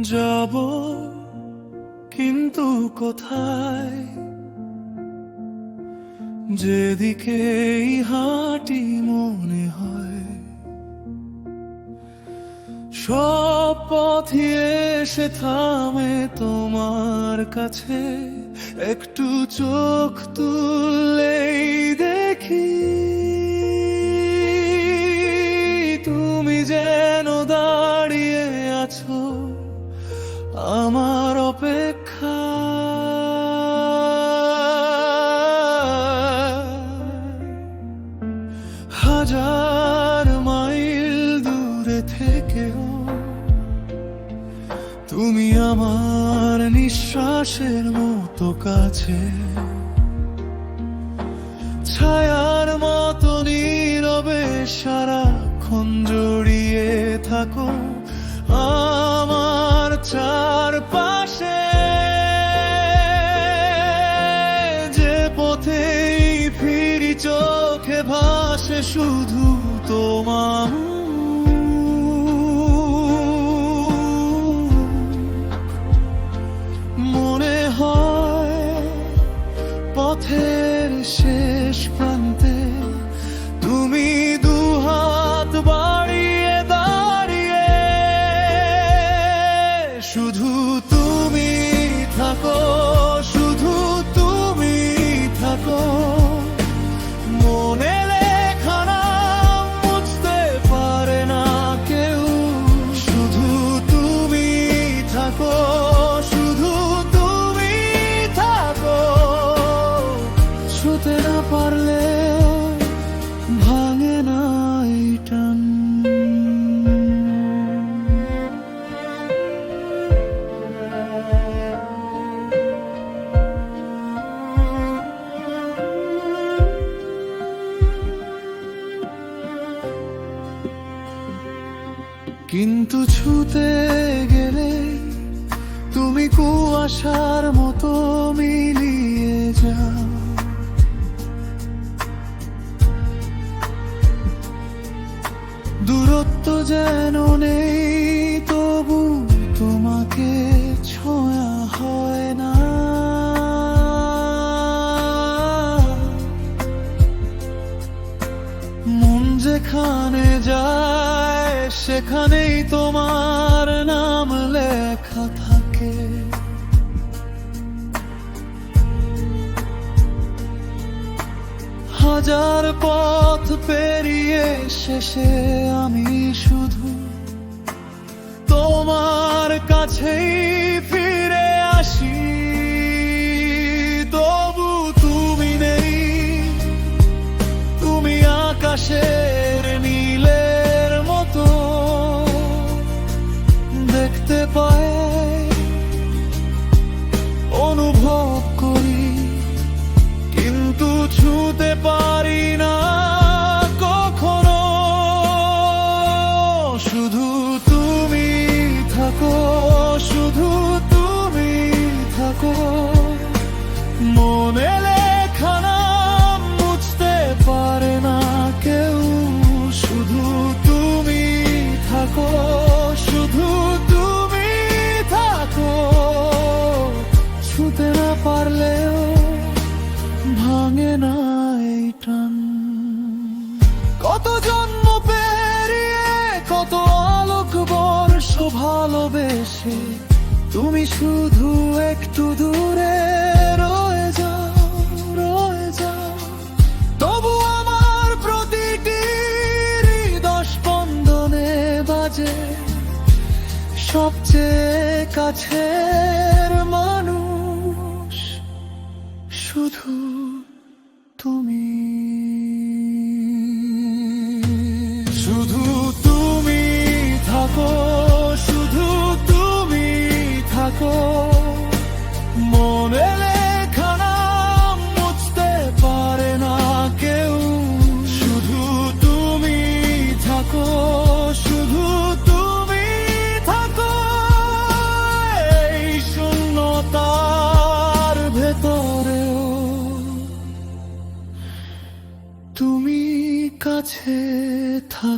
যাব কিন্তু কোথায়, যেদিকেই হাঁটি মনে হয় সব পথই এসে থামে তোমার কাছে। একটু চোখ তুললেই দেখি তুমি যেন দাঁড়িয়ে আছো আমার অপেক্ষা। হাজার মাইল দূরে থেকেও তুমি আমার নিঃশ্বাসের মতো কাছে, ছায়ার মতো নীরবে সারাক্ষণ জড়িয়ে থাকো আমার চারপাশে। যে পথেই ফিরি চোখে ভাসে শুধু তোমার মনে হয়। পথের শেষ প্রান্তে তুমি দুহাত বাড়িয়ে দাঁড়িয়ে, শুধু তুমি থাকো, শুধু তুমি থাকো। মনে লেখা নাম মুছতে পারে না কেউ, শুধু তুমি থাকো, শুধু তুমি থাকো। ছুতে না পারলেও ভাঙে না এই টান। কিন্তু ছুতে গেলে তুমি কুয়াশার মতো মিলিয়ে যাও। দূরত্ব যেন নেই তবু তোমাকে ছোঁয়া হয় না। মন যেখানে যায় সেখানেই তোমার নাম লেখা থাকে। হাজার পথ পেরিয়ে শেষে আমি শুধু তোমার কাছেই ফিরে আসি। তবু তুমি নেই, তুমি আকাশের নীলের মতো দেখতে পাই, অনুভব করি, কিন্তু ছুঁতে পারি না কখনো। শুধু তুমি থাকো, শুধু তুমি থাকো। মনে লেখা নাম মুছতে পারে না কেউ, শুধু তুমি থাকো, শুধু তুমি থাকো। ছুঁতে না পারলেও ভাঙে না এই টান। কত জন্ম পেরিয়ে কত আলোক বর্ষ ভালোবেসে তুমি শুধু একটু দূরে রয়ে যাও, রয়ে যাও। তবু আমার প্রতিটি হৃদয় স্পন্দনে বাজে সবচেয়ে কাছের মানুষ শুধু তুমি। শুধু তুমি থাকো, শুধু তুমি থাকো। মনে লেখা নাম মুছতে পারে না কেউ, শুধু তুমি থাকো, শুধু তুমি থাকো। এই শূন্যতার ভেতরেও তুমি কাছে থাকো।